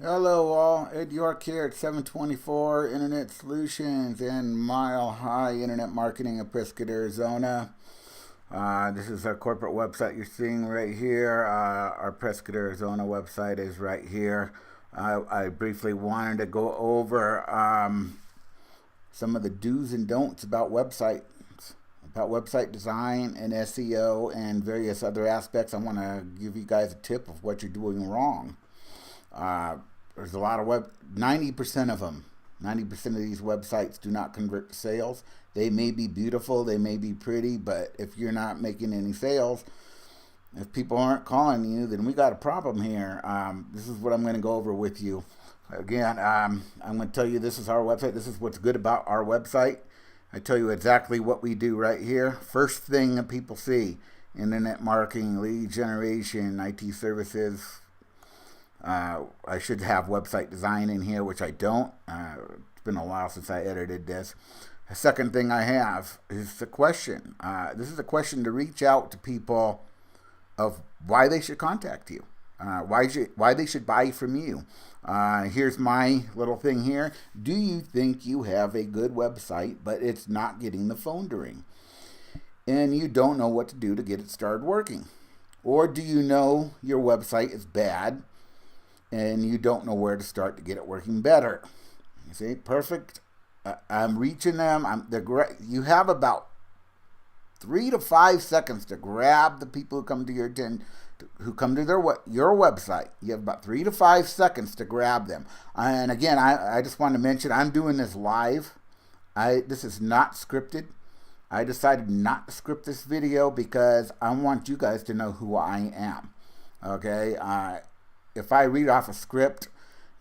Hello all, Ed York here at 724 Internet Solutions in Mile High Internet Marketing in Prescott, Arizona. This is our corporate website you're seeing right here. Our Prescott, Arizona website is right here. I briefly wanted to go over some of the do's and don'ts about website design and SEO and various other aspects. I want to give you guys a tip of what you're doing wrong. There's a lot of 90% of them, 90% of these websites do not convert to sales. They may be beautiful, they may be pretty, but if you're not making any sales, if people aren't calling you, then we got a problem here. This is what I'm going to go over with you. Again, I'm going to tell you this is our website. This is what's good about our website. I tell you exactly what we do right here. First thing that people see: internet marketing, lead generation, IT services. I should have website design in here, which I don't. It's been a while since I edited this. The second thing I have is the question. This is a question to reach out to people of why they should contact you, why they should buy from you. Here's my little thing here. Do you think you have a good website, but it's not getting the phone to ring, and you don't know what to do to get it started working? Or do you know your website is bad and you don't know where to start to get it working better? You see, perfect. I'm reaching them. You have about 3 to 5 seconds to grab the people who come to your your website. You have about 3 to 5 seconds to grab them. And again, I just want to mention I'm doing this live. This is not scripted. I decided not to script this video because I want you guys to know who I am. Okay. If I read off a script,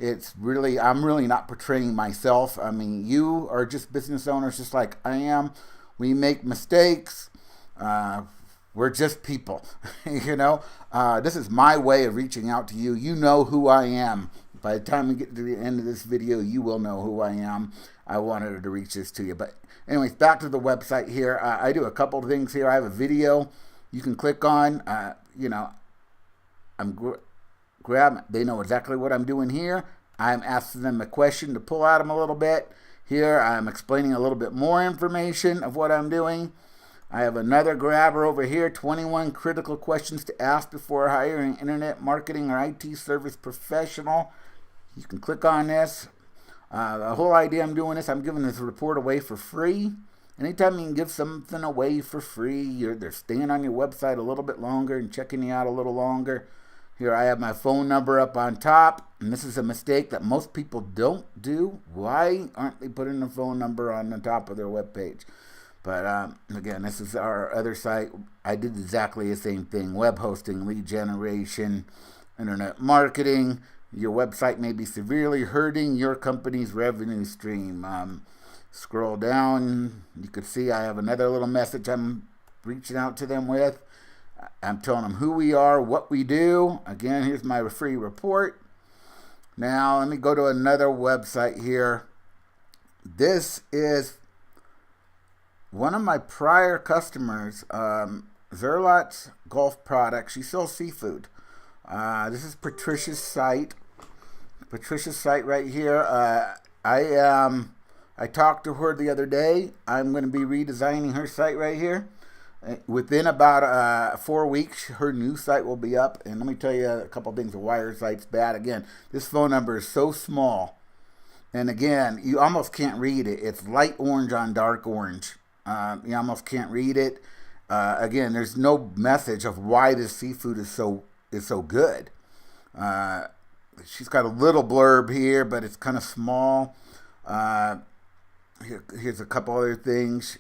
I'm really not portraying myself. I mean, you are just business owners just like I am. We make mistakes. We're just people. This is my way of reaching out to you. You know who I am. By the time we get to the end of this video, you will know who I am. I wanted to reach this to you. But anyways, back to the website here. I do a couple of things here. I have a video you can click on. They know exactly what I'm doing here. I'm asking them a question to pull at them a little bit. Here I'm explaining a little bit more information of what I'm doing. I have another grabber over here, 21 critical questions to ask before hiring an internet marketing or IT service professional. You can click on this. The whole idea I'm doing this, I'm giving this report away for free. Anytime you can give something away for free, they're staying on your website a little bit longer and checking you out a little longer. Here I have my phone number up on top, and this is a mistake that most people don't do. Why aren't they putting a phone number on the top of their webpage? But again, this is our other site. I did exactly the same thing: web hosting, lead generation, internet marketing. Your website may be severely hurting your company's revenue stream. Scroll down, you can see I have another little message I'm reaching out to them with. I'm telling them who we are, what we do. Again, here's my free report. Now, let me go to another website here. This is one of my prior customers, Zerlot's Golf Products. She sells seafood. This is Patricia's site. Patricia's site right here. I talked to her the other day. I'm going to be redesigning her site right here. Within about 4 weeks, her new site will be up. And let me tell you a couple things of why her site's bad. Again, this phone number is so small. And again, you almost can't read it. It's light orange on dark orange. You almost can't read it. Again, there's no message of why this seafood is so good. She's got a little blurb here, but it's kind of small. Here's a couple other things.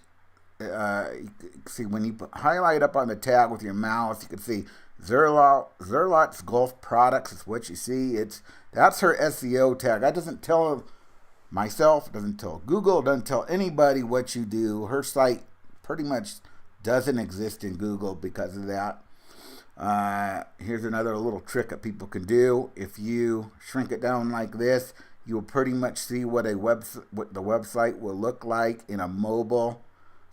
You can see when you highlight up on the tag with your mouse, you can see Zerlot's Golf Products is what you see. That's her SEO tag. That doesn't tell myself, it doesn't tell Google, it doesn't tell anybody what you do. Her site pretty much doesn't exist in Google because of that. Here's another little trick that people can do. If you shrink it down like this, you'll pretty much see what the website will look like in a mobile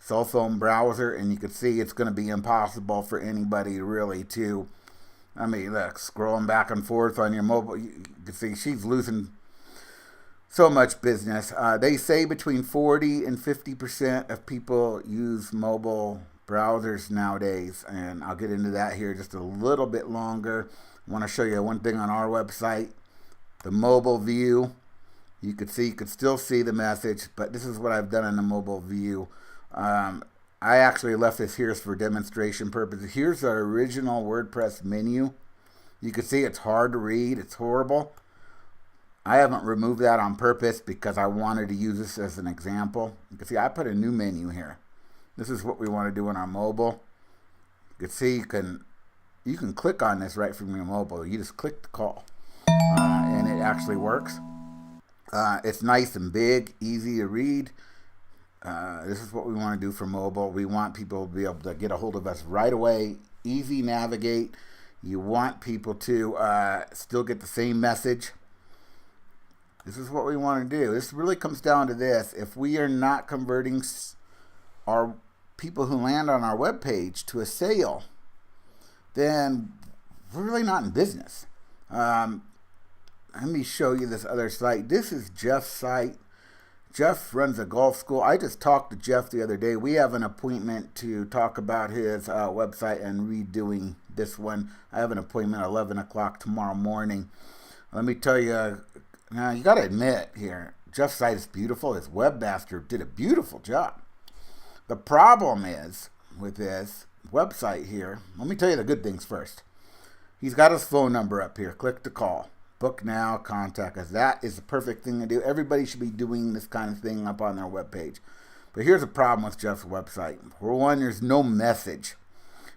cell phone browser, and you can see it's going to be impossible for anybody really to I mean, look, scrolling back and forth on your mobile, you can see she's losing so much business. They say between 40 and 50% of people use mobile browsers nowadays, and I'll get into that here just a little bit longer. I want to show you one thing on our website, the mobile view. You could still see the message, but this is what I've done in the mobile view. I actually left this here for demonstration purposes. Here's the original WordPress menu. You can see it's hard to read. It's horrible. I haven't removed that on purpose because I wanted to use this as an example. You can see I put a new menu here. This is what we want to do on our mobile. You can see you can click on this right from your mobile. You just click the call, and it actually works. It's nice and big, easy to read. This is what we want to do for mobile. We want people to be able to get a hold of us right away, easy navigate. You want people to still get the same message. This is what we want to do. This really comes down to this. If we are not converting our people who land on our webpage to a sale, then we're really not in business. Let me show you this other site. This is Jeff's site. Jeff runs a golf school. I just talked to Jeff the other day. We have an appointment to talk about his website and redoing this one. I have an appointment at 11 o'clock tomorrow morning. Let me tell you, now you got to admit here, Jeff's site is beautiful. His webmaster did a beautiful job. The problem is with this website here, let me tell you the good things first. He's got his phone number up here. Click to call. Book now, contact us. That is the perfect thing to do. Everybody should be doing this kind of thing up on their webpage. But here's a problem with Jeff's website. For one, there's no message.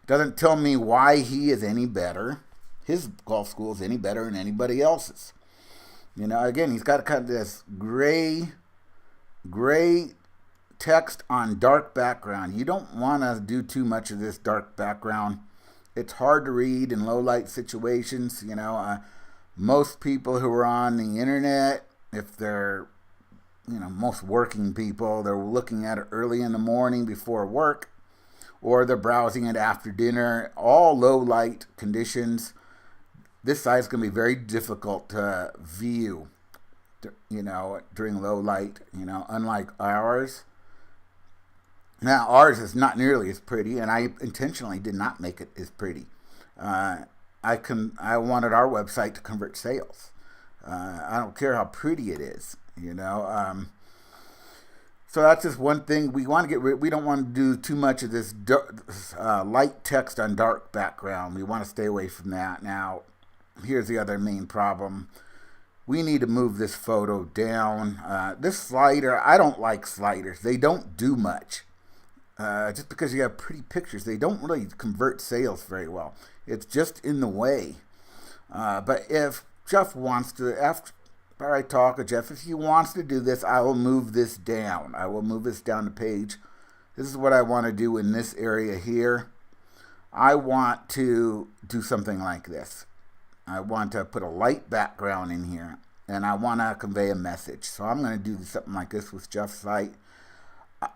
It doesn't tell me why he is any better. His golf school is any better than anybody else's. You know, again, he's got kind of this gray text on dark background. You don't want to do too much of this dark background. It's hard to read in low light situations. You know, most people who are on the internet, if they're, most working people, they're looking at it early in the morning before work, or they're browsing it after dinner, all low light conditions. This site is going to be very difficult to view, during low light, unlike ours. Now, ours is not nearly as pretty, and I intentionally did not make it as pretty. I wanted our website to convert sales. I don't care how pretty it is, So that's just one thing we want to get rid. We don't want to do too much of this light text on dark background. We want to stay away from that. Now, here's the other main problem. We need to move this photo down. This slider, I don't like sliders. They don't do much. Just because you have pretty pictures, they don't really convert sales very well. It's just in the way. But if Jeff wants to, after I talk to Jeff, if he wants to do this, I will move this down. I will move this down the page. This is what I want to do in this area here. I want to do something like this. I want to put a light background in here, and I want to convey a message. So I'm going to do something like this with Jeff's site.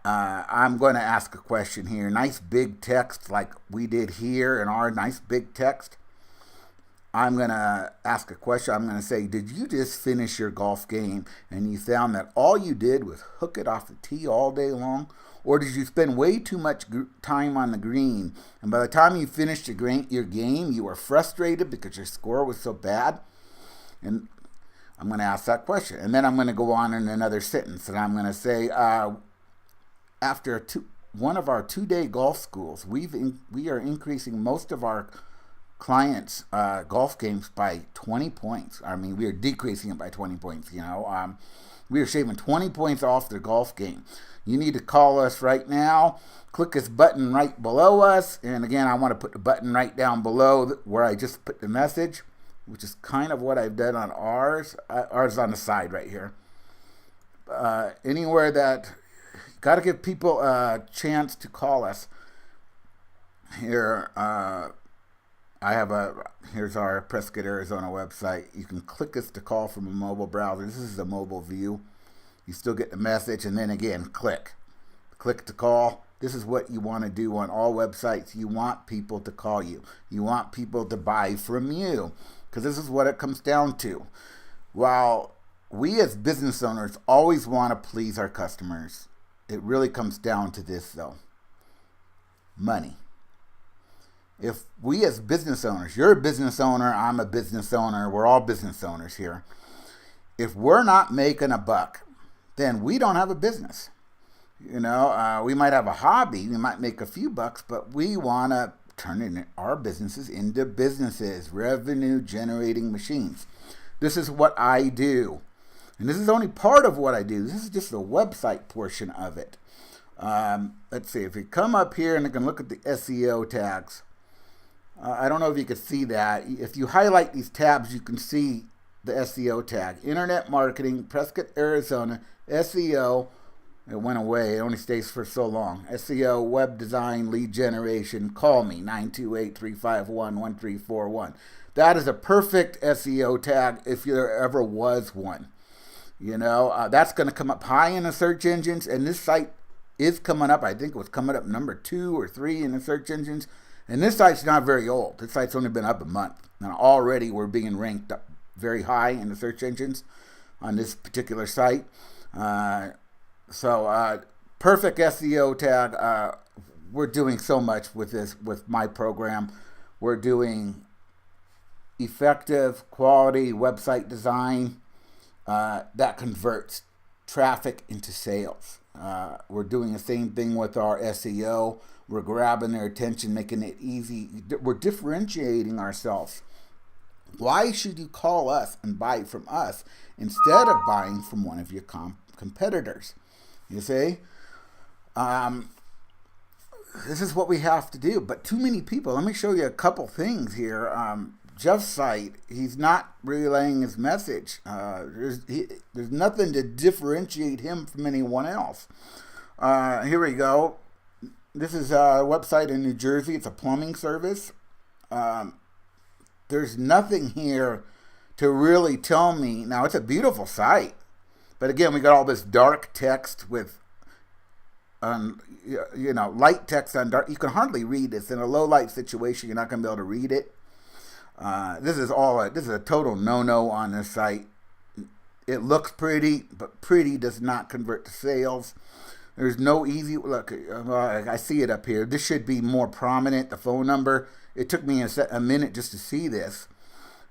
I'm going to ask a question here. Nice big text like we did here in our nice big text. I'm going to ask a question. I'm going to say, did you just finish your golf game and you found that all you did was hook it off the tee all day long? Or did you spend way too much time on the green, and by the time you finished your game, you were frustrated because your score was so bad? And I'm going to ask that question. And then I'm going to go on in another sentence, and I'm going to say, after one of our 2-day golf schools, we are increasing most of our clients' golf games by 20 points. I mean, we are decreasing it by 20 points, We are shaving 20 points off their golf game. You need to call us right now. Click this button right below us. And again, I want to put the button right down below where I just put the message, which is kind of what I've done on ours. Ours is on the side right here. Anywhere that, got to give people a chance to call us. Here, here's our Prescott, Arizona website. You can click this to call from a mobile browser. This is the mobile view. You still get the message, and then again, click to call. This is what you want to do on all websites. You want people to call you. You want people to buy from you, because this is what it comes down to. While we as business owners always want to please our customers, it really comes down to this though: money. If we as business owners, you're a business owner, I'm a business owner, we're all business owners here. If we're not making a buck, then we don't have a business. We might have a hobby, we might make a few bucks, but we want to turn our businesses into businesses, revenue generating machines. This is what I do. And this is only part of what I do. This is just the website portion of it. Let's see, if you come up here and you can look at the SEO tags. I don't know if you can see that. If you highlight these tabs, you can see the SEO tag. Internet marketing, Prescott, Arizona, SEO. It went away. It only stays for so long. SEO, web design, lead generation. Call me, 928-351-1341. That is a perfect SEO tag if there ever was one. That's going to come up high in the search engines, and this site is coming up. I think it was coming up number 2 or 3 in the search engines. And this site's not very old. This site's only been up a month. And already we're being ranked up very high in the search engines on this particular site. Perfect SEO tag. We're doing so much with this, with my program. We're doing effective, quality website design that converts traffic into sales. We're doing the same thing with our SEO. We're grabbing their attention, making it easy. We're differentiating ourselves. Why should you call us and buy from us instead of buying from one of your competitors? You see? This is what we have to do. But too many people, let me show you a couple things here. Jeff's site, he's not relaying his message. There's nothing to differentiate him from anyone else. Here we go. This is a website in New Jersey. It's a plumbing service. There's nothing here to really tell me. Now, it's a beautiful site. But again, we got all this dark text with, light text on dark. You can hardly read this. In a low light situation, you're not going to be able to read it. This is a total no-no on this site. It looks pretty, but pretty does not convert to sales. There's no easy look. I see it up here. This should be more prominent. The phone number. It took me a minute just to see this.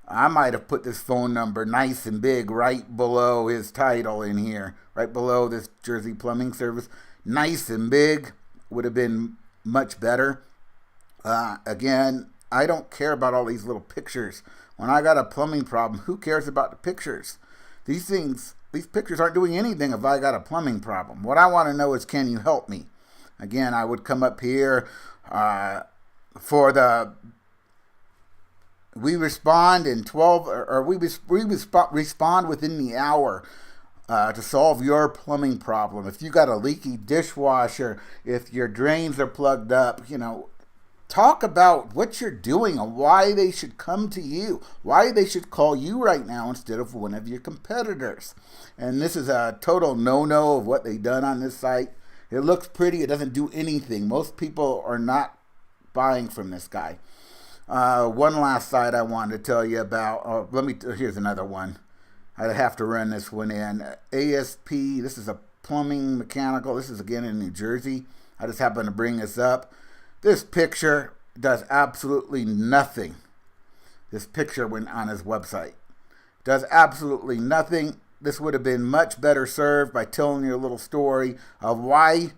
I might have put this phone number nice and big right below his title in here, right below this Jersey Plumbing Service. Nice and big would have been much better. Again, I don't care about all these little pictures. When I got a plumbing problem, who cares about the pictures? These pictures aren't doing anything if I got a plumbing problem. What I want to know is, can you help me? Again, I would come up here we respond in 12, or we respond within the hour to solve your plumbing problem. If you got a leaky dishwasher, if your drains are plugged up, talk about what you're doing and why they should come to you, why they should call you right now instead of one of your competitors. And this is a total no-no of what they've done on this site. It looks pretty. It doesn't do anything. Most people are not buying from this guy. One last site I wanted to tell you about. Here's another one. I have to run this one in. ASP, this is a plumbing mechanical. This is again in New Jersey. I just happened to bring this up. This picture does absolutely nothing. This picture went on his website. Does absolutely nothing. This would have been much better served by telling you a little story of why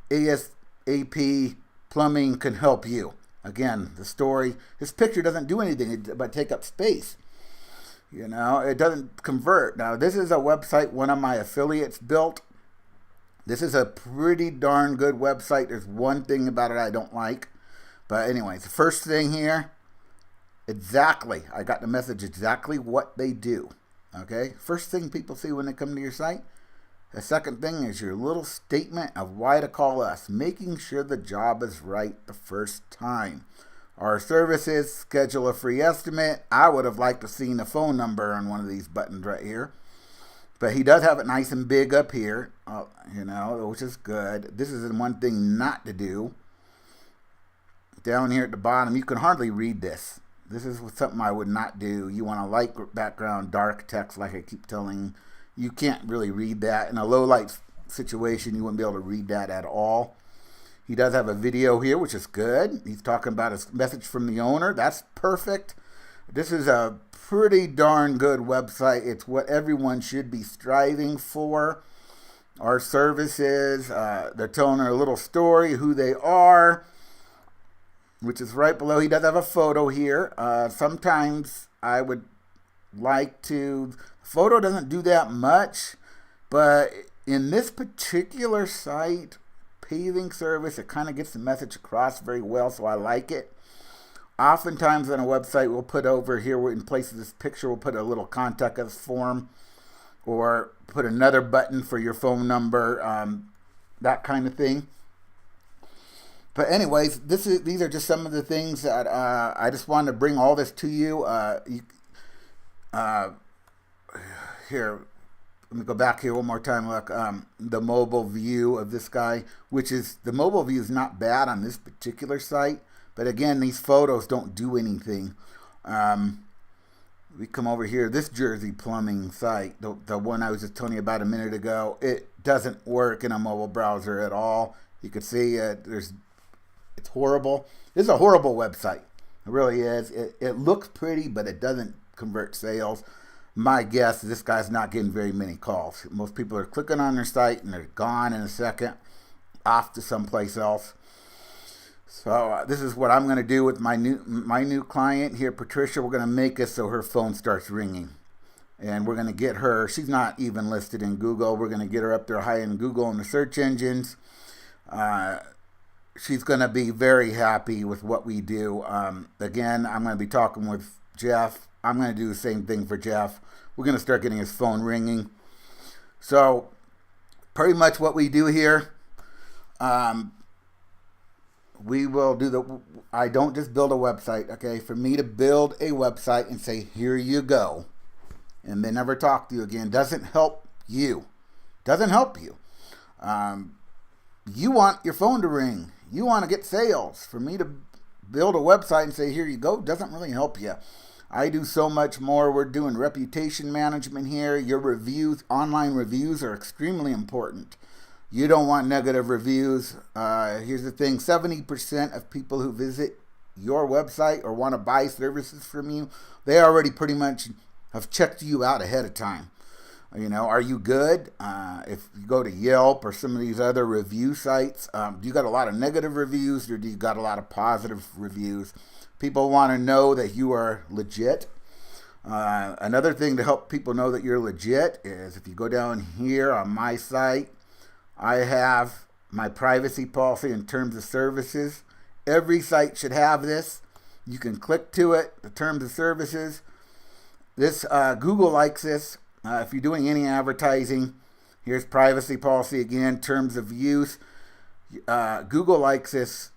ASAP Plumbing can help you. Again, the story. This picture doesn't do anything but take up space. It doesn't convert. Now, this is a website one of my affiliates built. This is a pretty darn good website. There's one thing about it I don't like. But anyways, the first thing here, I got the message exactly what they do. Okay? First thing people see when they come to your site. The second thing is your little statement of why to call us, making sure the job is right the first time. Our services, schedule a free estimate. I would have liked to seen a phone number on one of these buttons right here. But he does have it nice and big up here, which is good. This is one thing not to do. Down here at the bottom, you can hardly read this. This is something I would not do. You want a light background, dark text, like I keep telling you. You can't really read that. In a low light situation, you wouldn't be able to read that at all. He does have a video here, which is good. He's talking about his message from the owner. That's perfect. This is a pretty darn good website. It's what everyone should be striving for. Our services, they're telling her a little story, who they are, which is right below. He does have a photo here. Sometimes I would like to, photo doesn't do that much, but in this particular site, paving service, it kind of gets the message across very well, so I like it. Oftentimes on a website, we'll put over here, in place of this picture, we'll put a little contact us form, or put another button for your phone number, that kind of thing. But anyways, these are just some of the things that I just wanted to bring all this to you. Here, let me go back here one more time. Look, the mobile view of this guy, the mobile view is not bad on this particular site. But again, these photos don't do anything. We come over here, this Jersey Plumbing site, the one I was just telling you about a minute ago, it doesn't work in a mobile browser at all. You can see it's horrible. This is a horrible website. It really is. It looks pretty, but it doesn't convert sales. My guess is this guy's not getting very many calls. Most people are clicking on their site and they're gone in a second, off to someplace else. So this is what I'm going to do with my new client here, Patricia. We're going to make it so her phone starts ringing. And we're going to get her, she's not even listed in Google. We're going to get her up there high in Google and the search engines. She's going to be very happy with what we do. Again, I'm going to be talking with Jeff. I'm going to do the same thing for Jeff. We're going to start getting his phone ringing. So pretty much what we do here, we will do I don't just build a website, okay? For me to build a website and say, here you go, and then never talk to you again, doesn't help you. Doesn't help you. You want your phone to ring. You want to get sales. For me to build a website and say, here you go, doesn't really help you. I do so much more. We're doing reputation management here. Your reviews, online reviews, are extremely important. You don't want negative reviews. Here's the thing, 70% of people who visit your website or want to buy services from you, they already pretty much have checked you out ahead of time. Are you good? If you go to Yelp or some of these other review sites, do you got a lot of negative reviews or do you got a lot of positive reviews? People want to know that you are legit. Another thing to help people know that you're legit is if you go down here on my site, I have my privacy policy in terms of services. Every site should have this. You can click to it, the terms of services. This Google likes this. If you're doing any advertising, here's privacy policy again, terms of use. Google likes this,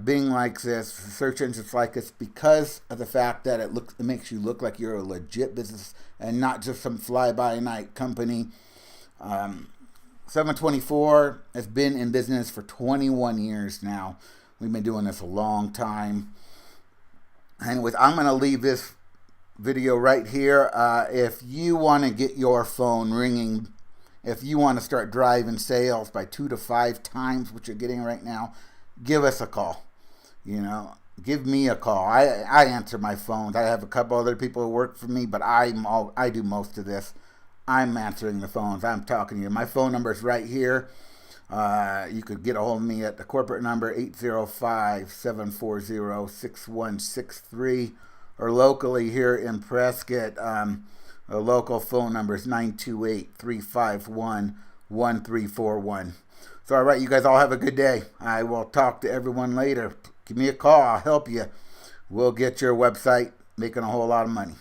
Bing likes this, search engines like this because of the fact that it makes you look like you're a legit business and not just some fly-by-night company. 724 has been in business for 21 years now. We've been doing this a long time. Anyways, I'm going to leave this video right here. If you want to get your phone ringing, if you want to start driving sales by 2 to 5 times what you're getting right now, give us a call. Give me a call. I answer my phones. I have a couple other people who work for me, but I do most of this. I'm answering the phones. I'm talking to you. My phone number is right here. You could get a hold of me at the corporate number 805-740-6163, or locally here in Prescott, the local phone number is 928-351-1341. So all right, you guys all have a good day. I will talk to everyone later. Give me a call. I'll help you. We'll get your website making a whole lot of money.